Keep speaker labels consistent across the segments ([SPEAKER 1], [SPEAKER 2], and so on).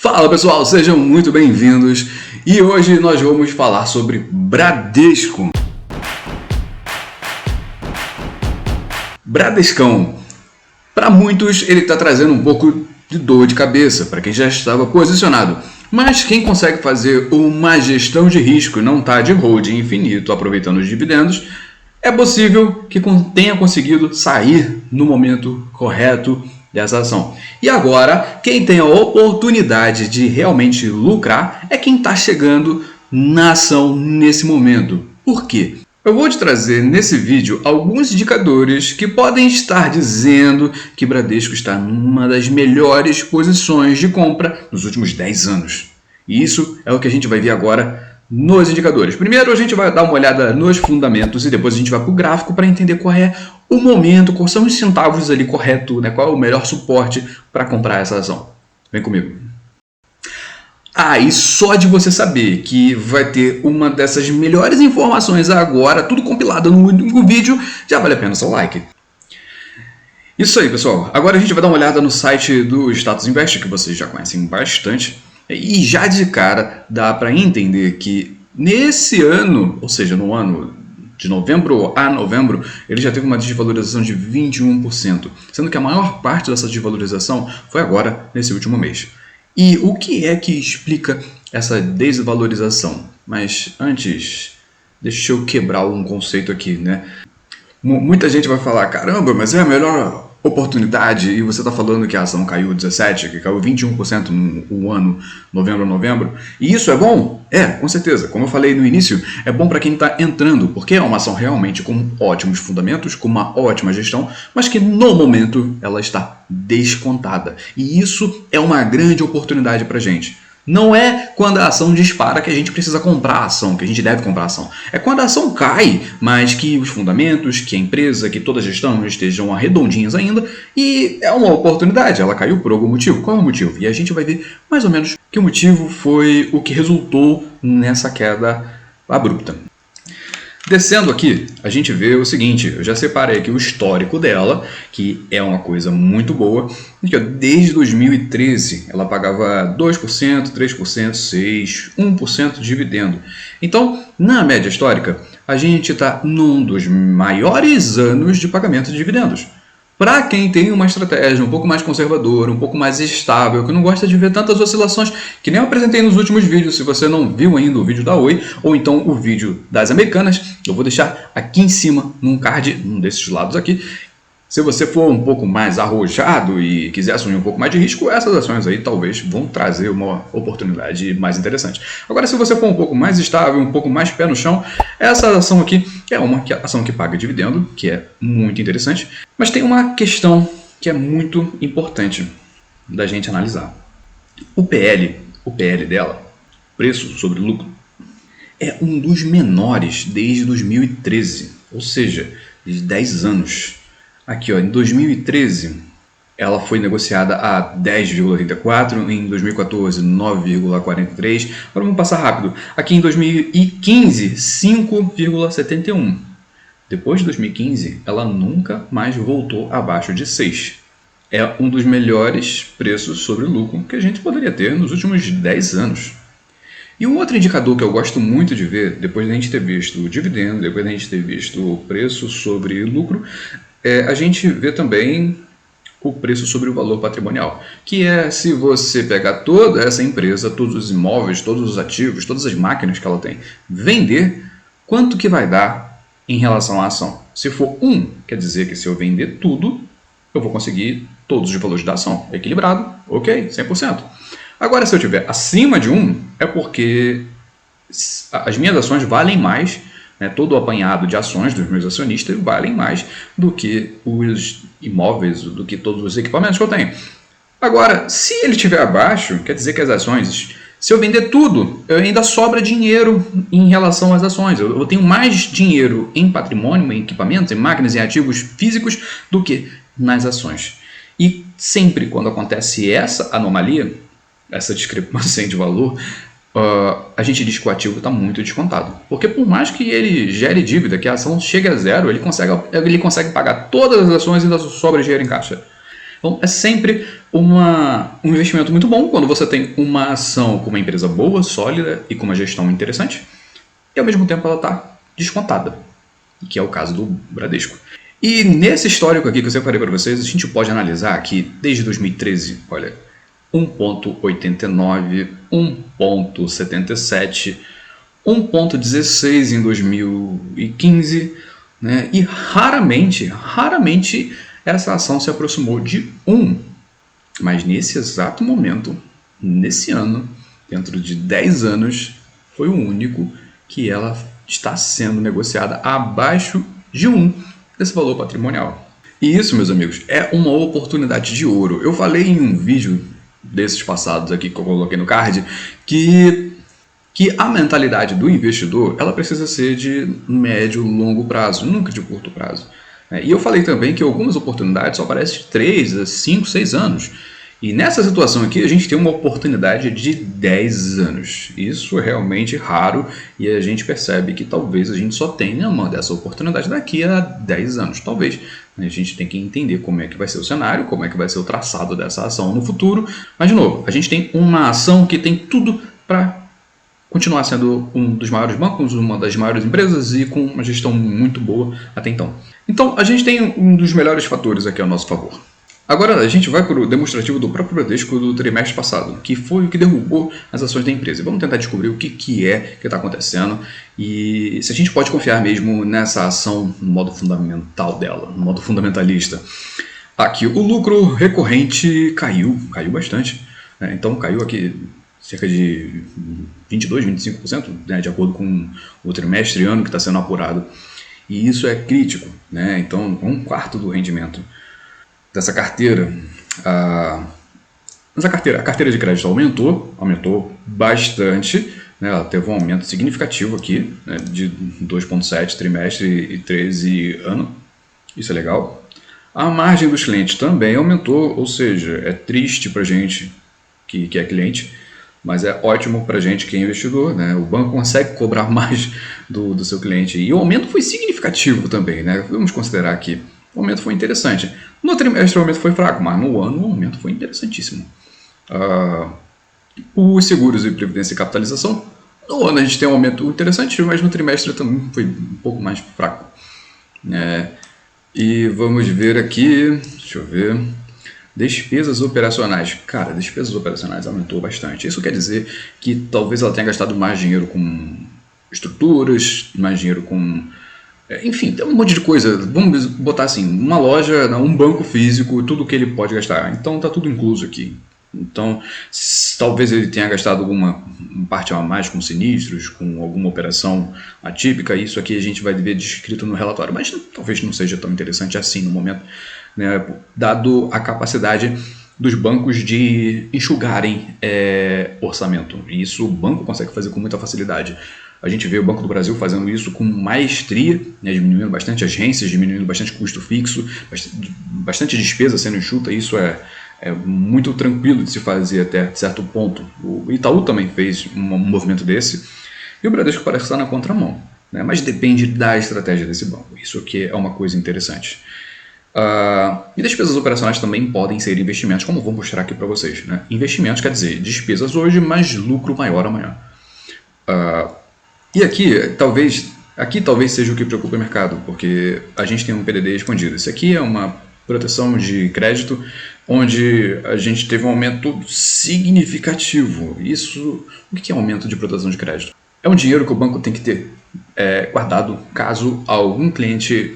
[SPEAKER 1] Fala pessoal, sejam muito bem-vindos e hoje nós vamos falar sobre Bradesco. Bradescão, para muitos ele está trazendo um pouco de dor de cabeça para quem já estava posicionado, mas quem consegue fazer uma gestão de risco e não está de holding infinito aproveitando os dividendos, é possível que tenha conseguido sair no momento correto dessa ação. E agora, quem tem a oportunidade de realmente lucrar é quem está chegando na ação nesse momento. Por quê? Eu vou te trazer nesse vídeo alguns indicadores que podem estar dizendo que Bradesco está numa das melhores posições de compra nos últimos 10 anos. E isso é o que a gente vai ver agora nos indicadores. Primeiro a gente vai dar uma olhada nos fundamentos e depois a gente vai para o gráfico para entender qual é o momento, quais são os centavos ali correto, né? Qual é o melhor suporte para comprar essa ação. Vem comigo. E só de você saber que vai ter uma dessas melhores informações agora, tudo compilado no único vídeo, já vale a pena o seu like. Isso aí, pessoal. Agora a gente vai dar uma olhada no site do Status Invest, que vocês já conhecem bastante. E já de cara dá para entender que nesse ano, ou seja, no ano de novembro a novembro, ele já teve uma desvalorização de 21%, sendo que a maior parte dessa desvalorização foi agora, nesse último mês. E o que é que explica essa desvalorização? Mas antes, deixa eu quebrar um conceito aqui, né? Muita gente vai falar, caramba, mas é a melhor oportunidade, e você está falando que a ação caiu 17%, que caiu 21% no ano novembro a novembro, e isso é bom? É, com certeza. Como eu falei no início, é bom para quem está entrando, porque é uma ação realmente com ótimos fundamentos, com uma ótima gestão, mas que no momento ela está descontada. E isso é uma grande oportunidade para a gente. Não é quando a ação dispara que a gente precisa comprar a ação, que a gente deve comprar a ação. É quando a ação cai, mas que os fundamentos, que a empresa, que toda a gestão estejam arredondinhas ainda, e é uma oportunidade, ela caiu por algum motivo. Qual é o motivo? E a gente vai ver mais ou menos que o motivo foi o que resultou nessa queda abrupta. Descendo aqui, a gente vê o seguinte, eu já separei aqui o histórico dela, que é uma coisa muito boa, que desde 2013 ela pagava 2%, 3%, 6%, 1% de dividendo. Então, na média histórica, a gente está num dos maiores anos de pagamento de dividendos. Para quem tem uma estratégia um pouco mais conservadora, um pouco mais estável, que não gosta de ver tantas oscilações, que nem eu apresentei nos últimos vídeos, se você não viu ainda o vídeo da Oi, ou então o vídeo das americanas, eu vou deixar aqui em cima, num card, num desses lados aqui. Se você for um pouco mais arrojado e quiser assumir um pouco mais de risco, essas ações aí talvez vão trazer uma oportunidade mais interessante. Agora, se você for um pouco mais estável, um pouco mais pé no chão, essa ação aqui é uma ação que paga dividendo, que é muito interessante. Mas tem uma questão que é muito importante da gente analisar. O PL dela, preço sobre lucro, é um dos menores desde 2013, ou seja, de 10 anos. Aqui, ó, em 2013, ela foi negociada a 10,34, em 2014, 9,43. Agora vamos passar rápido. Aqui em 2015, 5,71. Depois de 2015, ela nunca mais voltou abaixo de 6. É um dos melhores preços sobre lucro que a gente poderia ter nos últimos 10 anos. E um outro indicador que eu gosto muito de ver, depois da gente ter visto o dividendo, depois da gente ter visto o preço sobre lucro, a gente vê também o preço sobre o valor patrimonial, que é se você pegar toda essa empresa, todos os imóveis, todos os ativos, todas as máquinas que ela tem, vender, quanto que vai dar em relação à ação? Se for 1, quer dizer que se eu vender tudo, eu vou conseguir todos os valores da ação. Equilibrado, ok, 100%. Agora, se eu tiver acima de 1, é porque as minhas ações valem mais, né, todo o apanhado de ações dos meus acionistas valem mais do que os imóveis, do que todos os equipamentos que eu tenho. Agora, se ele estiver abaixo, quer dizer que as ações, se eu vender tudo, eu ainda sobra dinheiro em relação às ações. Eu tenho mais dinheiro em patrimônio, em equipamentos, em máquinas, em ativos físicos do que nas ações. E sempre quando acontece essa anomalia, essa discrepância de valor, a gente diz que o ativo está muito descontado. Porque por mais que ele gere dívida, que a ação chegue a zero, ele consegue pagar todas as ações e ainda sobra dinheiro em caixa. Então, é sempre um investimento muito bom quando você tem uma ação com uma empresa boa, sólida e com uma gestão interessante, e ao mesmo tempo ela está descontada, que é o caso do Bradesco. E nesse histórico aqui que eu separei para vocês, a gente pode analisar que desde 2013, olha, 1,89, 1,77, 1,16 em 2015, né? E raramente essa ação se aproximou de 1. Mas nesse exato momento, nesse ano, dentro de 10 anos, foi o único que ela está sendo negociada abaixo de 1 desse valor patrimonial. E isso, meus amigos, é uma oportunidade de ouro. Eu falei em um vídeo desses passados aqui que eu coloquei no card que a mentalidade do investidor ela precisa ser de médio, longo prazo, nunca de curto prazo. E eu falei também que algumas oportunidades só aparecem de 3 a 5, 6 anos. E nessa situação aqui a gente tem uma oportunidade de 10 anos. Isso é realmente raro e a gente percebe que talvez a gente só tenha uma dessa oportunidade daqui a 10 anos. Talvez. A gente tem que entender como é que vai ser o cenário, como é que vai ser o traçado dessa ação no futuro. Mas, de novo, a gente tem uma ação que tem tudo para continuar sendo um dos maiores bancos, uma das maiores empresas e com uma gestão muito boa até então. Então, a gente tem um dos melhores fatores aqui ao nosso favor. Agora, a gente vai para o demonstrativo do próprio Bradesco do trimestre passado, que foi o que derrubou as ações da empresa. Vamos tentar descobrir o que está acontecendo e se a gente pode confiar mesmo nessa ação no modo fundamental dela, no modo fundamentalista. Aqui, o lucro recorrente caiu bastante. Então, caiu aqui cerca de 22%, 25%, né, de acordo com o trimestre e ano que está sendo apurado. E isso é crítico, né? Então, 1/4 do rendimento dessa carteira. A carteira de crédito aumentou bastante, né? Ela teve um aumento significativo aqui, né, de 2,7 trimestre e 13 ano. Isso é legal. A margem dos clientes também aumentou, ou seja, é triste para a gente que é cliente, mas é ótimo para a gente que é investidor, né? O banco consegue cobrar mais do seu cliente. E o aumento foi significativo também, né? Vamos considerar que o aumento foi interessante. No trimestre o aumento foi fraco, mas no ano o aumento foi interessantíssimo. Os seguros e previdência e capitalização, no ano a gente tem um aumento interessante, mas no trimestre também foi um pouco mais fraco. E vamos ver aqui, deixa eu ver... Despesas operacionais. Cara, despesas operacionais aumentou bastante. Isso quer dizer que talvez ela tenha gastado mais dinheiro com estruturas, mais dinheiro com... Enfim, tem um monte de coisa. Vamos botar assim, uma loja, um banco físico, tudo que ele pode gastar. Então tá tudo incluso aqui. Então, talvez ele tenha gastado alguma parte a mais com sinistros, com alguma operação atípica. Isso aqui a gente vai ver descrito no relatório, mas talvez não seja tão interessante assim no momento, né, dado a capacidade dos bancos de enxugarem orçamento. E isso o banco consegue fazer com muita facilidade. A gente vê o Banco do Brasil fazendo isso com maestria, né, diminuindo bastante agências, diminuindo bastante custo fixo, bastante despesa sendo enxuta. Isso é muito tranquilo de se fazer até certo ponto. O Itaú também fez um movimento desse, e o Bradesco parece estar na contramão, né? Mas depende da estratégia desse banco. Isso aqui é uma coisa interessante. E despesas operacionais também podem ser investimentos, como eu vou mostrar aqui para vocês, né? Investimentos quer dizer despesas hoje, mas lucro maior amanhã. E aqui talvez seja o que preocupa o mercado, porque a gente tem um PDD escondido. Isso aqui é uma proteção de crédito, onde a gente teve um aumento significativo. O que é aumento de proteção de crédito? É um dinheiro que o banco tem que ter guardado caso algum cliente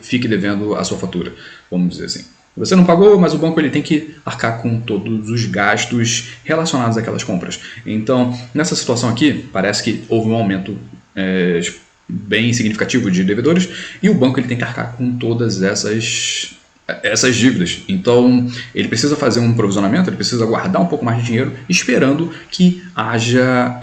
[SPEAKER 1] fique devendo a sua fatura, vamos dizer assim. Você não pagou, mas o banco ele tem que arcar com todos os gastos relacionados àquelas compras. Então, nessa situação aqui, parece que houve um aumento bem significativo de devedores e o banco ele tem que arcar com todas essas dívidas. Então, ele precisa fazer um provisionamento, ele precisa guardar um pouco mais de dinheiro, esperando que haja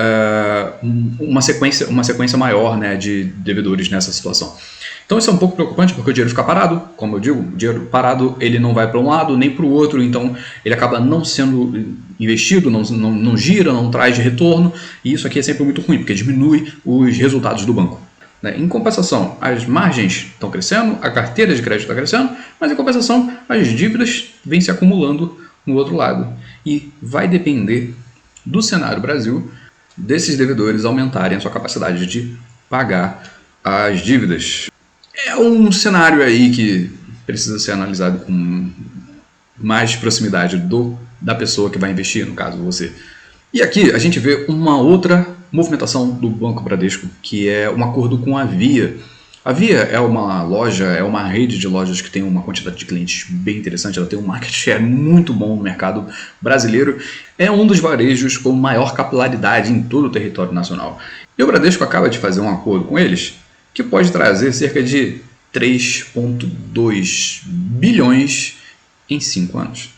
[SPEAKER 1] uma sequência maior, né, de devedores nessa situação. Então isso é um pouco preocupante porque o dinheiro fica parado, como eu digo, o dinheiro parado ele não vai para um lado nem para o outro, então ele acaba não sendo investido, não gira, não traz de retorno, e isso aqui é sempre muito ruim, porque diminui os resultados do banco. né? Em compensação, as margens estão crescendo, a carteira de crédito está crescendo, mas em compensação, as dívidas vêm se acumulando no outro lado. E vai depender do cenário Brasil, desses devedores aumentarem a sua capacidade de pagar as dívidas. É um cenário aí que precisa ser analisado com mais proximidade da pessoa que vai investir, no caso você. E aqui a gente vê uma outra movimentação do Banco Bradesco, que é um acordo com a Via. A Via é uma loja, é uma rede de lojas que tem uma quantidade de clientes bem interessante, ela tem um market share muito bom no mercado brasileiro, é um dos varejos com maior capilaridade em todo o território nacional. E o Bradesco acaba de fazer um acordo com eles que pode trazer cerca de 3,2 bilhões em 5 anos.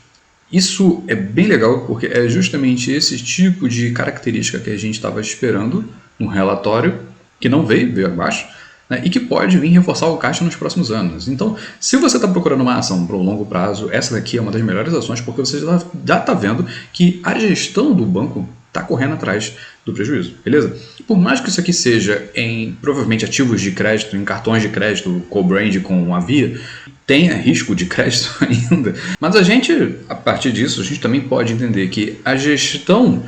[SPEAKER 1] Isso é bem legal porque é justamente esse tipo de característica que a gente estava esperando no relatório, que não veio abaixo, né, e que pode vir reforçar o caixa nos próximos anos. Então, se você está procurando uma ação para o longo prazo, essa daqui é uma das melhores ações porque você já está vendo que a gestão do banco está correndo atrás do prejuízo, beleza? Por mais que isso aqui seja em provavelmente ativos de crédito, em cartões de crédito, co-brand com a Via, tenha risco de crédito ainda, mas a gente, a partir disso, a gente também pode entender que a gestão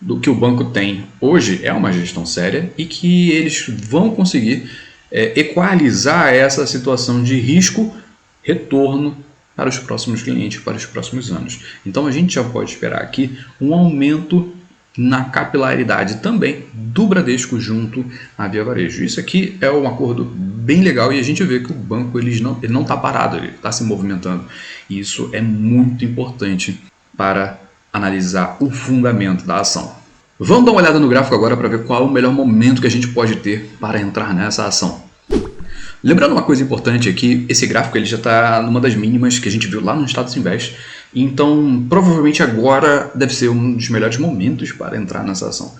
[SPEAKER 1] do que o banco tem hoje é uma gestão séria e que eles vão conseguir equalizar essa situação de risco-retorno para os próximos clientes, para os próximos anos. Então a gente já pode esperar aqui um aumento na capilaridade também do Bradesco junto à Via Varejo. Isso aqui é um acordo bem legal e a gente vê que o banco ele não está parado, ele está se movimentando. E isso é muito importante para analisar o fundamento da ação. Vamos dar uma olhada no gráfico agora para ver qual é o melhor momento que a gente pode ter para entrar nessa ação. Lembrando uma coisa importante aqui, esse gráfico ele já está numa das mínimas que a gente viu lá no Status Invest, então provavelmente agora deve ser um dos melhores momentos para entrar nessa ação.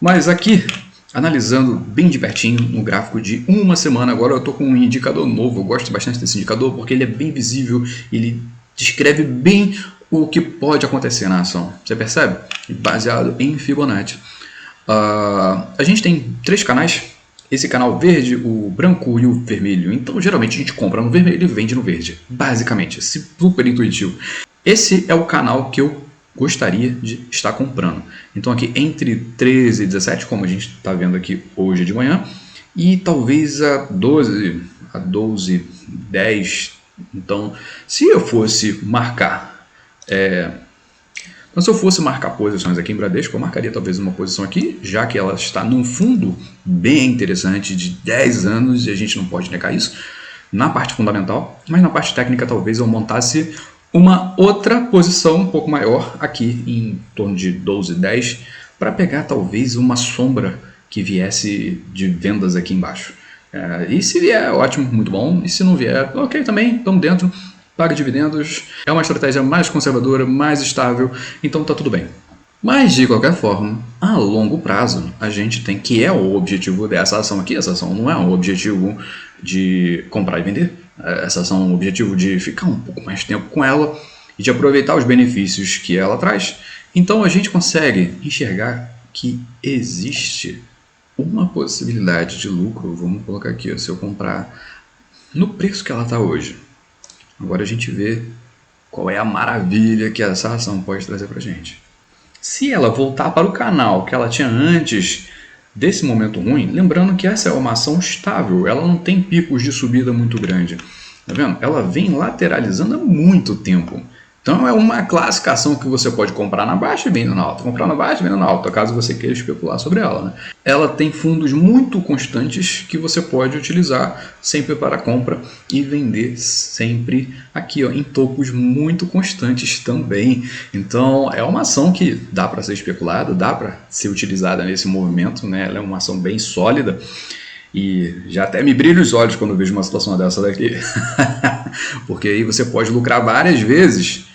[SPEAKER 1] Mas aqui, analisando bem de pertinho no gráfico de uma semana, agora eu estou com um indicador novo, eu gosto bastante desse indicador porque ele é bem visível, ele descreve bem o que pode acontecer na ação, você percebe? Baseado em Fibonacci. A gente tem 3 canais. Esse canal verde, o branco e o vermelho. Então, geralmente, a gente compra no vermelho e vende no verde. Basicamente, super intuitivo. Esse é o canal que eu gostaria de estar comprando. Então, aqui entre 13 e 17, como a gente está vendo aqui hoje de manhã, e talvez a 12, 10. Então, se eu fosse marcar... Então, se eu fosse marcar posições aqui em Bradesco, eu marcaria talvez uma posição aqui, já que ela está num fundo bem interessante de 10 anos, e a gente não pode negar isso, na parte fundamental, mas na parte técnica talvez eu montasse uma outra posição um pouco maior aqui em torno de 12, 10, para pegar talvez uma sombra que viesse de vendas aqui embaixo. E se vier, ótimo, muito bom, e se não vier, ok também, estamos dentro. Paga dividendos, é uma estratégia mais conservadora, mais estável, então tá tudo bem. Mas de qualquer forma, a longo prazo, a gente tem que é o objetivo dessa ação aqui. Essa ação não é um objetivo de comprar e vender, essa ação é um objetivo de ficar um pouco mais tempo com ela e de aproveitar os benefícios que ela traz. Então a gente consegue enxergar que existe uma possibilidade de lucro. Vamos colocar aqui, se eu comprar no preço que ela está hoje. Agora a gente vê qual é a maravilha que essa ação pode trazer para a gente. Se ela voltar para o canal que ela tinha antes desse momento ruim, lembrando que essa é uma ação estável, ela não tem picos de subida muito grande. Tá vendo? Ela vem lateralizando há muito tempo. Então é uma classificação que você pode comprar na baixa e vender na alta, comprar na baixa e vender na alta, caso você queira especular sobre ela, né? Ela tem fundos muito constantes que você pode utilizar sempre para compra e vender sempre aqui, ó, em topos muito constantes também. Então é uma ação que dá para ser especulada, dá para ser utilizada nesse movimento, né? Ela é uma ação bem sólida. E já até me brilha os olhos quando eu vejo uma situação dessa daqui. Porque aí você pode lucrar várias vezes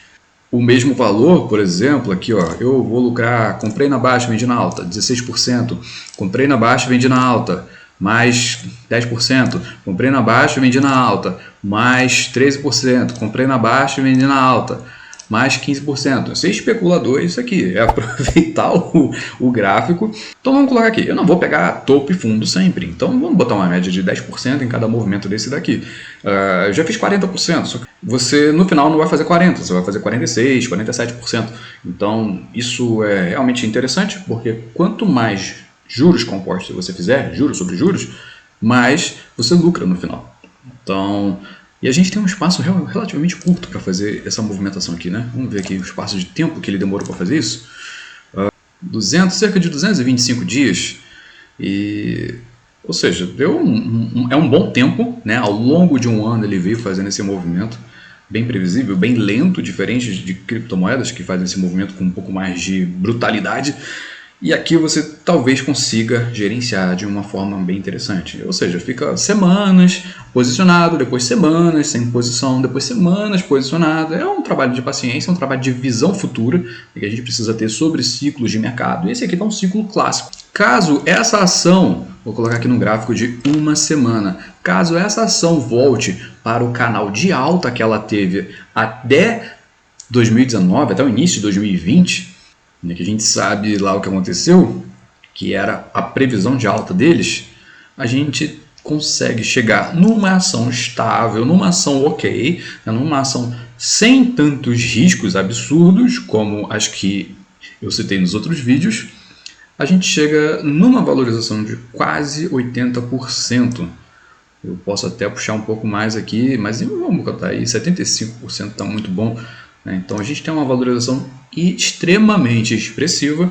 [SPEAKER 1] o mesmo valor. Por exemplo, aqui ó, eu vou lucrar, comprei na baixa, vendi na alta, 16%. Comprei na baixa, vendi na alta, mais 10%. Comprei na baixa, vendi na alta, mais 13%. Comprei na baixa e vendi na alta, mais 15%. Ser especulador é isso aqui, é aproveitar o gráfico. Então vamos colocar aqui, eu não vou pegar topo e fundo sempre, então vamos botar uma média de 10% em cada movimento desse daqui. Eu já fiz 40%, só que você no final não vai fazer 40%, você vai fazer 46%, 47%. Então isso é realmente interessante, porque quanto mais juros compostos você fizer, juros sobre juros, mais você lucra no final. Então, e a gente tem um espaço relativamente curto para fazer essa movimentação aqui, né? Vamos ver aqui o espaço de tempo que ele demorou para fazer isso. Cerca de 225 dias. Ou seja, é um bom tempo, né? Ao longo de um ano ele veio fazendo esse movimento bem previsível, bem lento, diferente de criptomoedas que fazem esse movimento com um pouco mais de brutalidade. E aqui você talvez consiga gerenciar de uma forma bem interessante. Ou seja, fica semanas posicionado, depois semanas sem posição, depois semanas posicionado. É um trabalho de paciência, é um trabalho de visão futura que a gente precisa ter sobre ciclos de mercado. Esse aqui é um ciclo clássico. Caso essa ação, vou colocar aqui no gráfico de uma semana, caso essa ação volte para o canal de alta que ela teve até 2019, até o início de 2020, que a gente sabe lá o que aconteceu, que era a previsão de alta deles, a gente consegue chegar numa ação estável, numa ação ok, numa ação sem tantos riscos absurdos como as que eu citei nos outros vídeos, a gente chega numa valorização de quase 80%. Eu posso até puxar um pouco mais aqui, mas vamos botar aí, 75% está muito bom. Então a gente tem uma valorização extremamente expressiva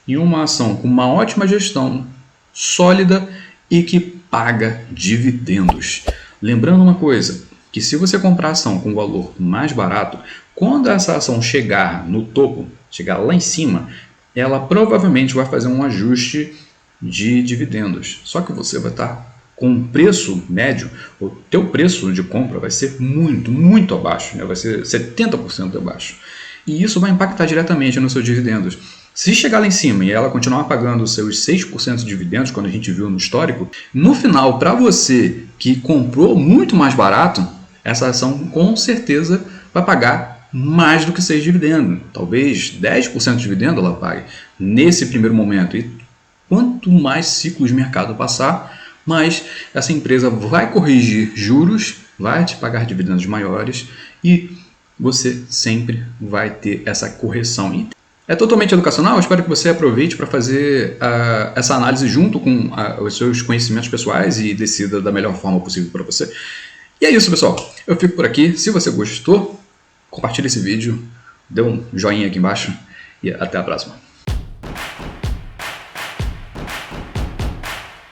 [SPEAKER 1] e uma ação com uma ótima gestão, sólida e que paga dividendos. Lembrando uma coisa, que se você comprar ação com valor mais barato, quando essa ação chegar no topo, chegar lá em cima, ela provavelmente vai fazer um ajuste de dividendos. Só que você vai estar com um preço médio, o teu preço de compra vai ser muito abaixo, né? Vai ser 70% abaixo. E isso vai impactar diretamente nos seus dividendos. Se chegar lá em cima e ela continuar pagando os seus 6% de dividendos, quando a gente viu no histórico, no final, para você que comprou muito mais barato, essa ação com certeza vai pagar mais do que 6 dividendos. Talvez 10% de dividendo ela pague nesse primeiro momento. E quanto mais ciclos de mercado passar, mas essa empresa vai corrigir juros, vai te pagar dividendos maiores e você sempre vai ter essa correção. É totalmente educacional, eu espero que você aproveite para fazer essa análise junto com os seus conhecimentos pessoais e decida da melhor forma possível para você. E é isso, pessoal. Eu fico por aqui. Se você gostou, compartilhe esse vídeo, dê um joinha aqui embaixo e até a próxima.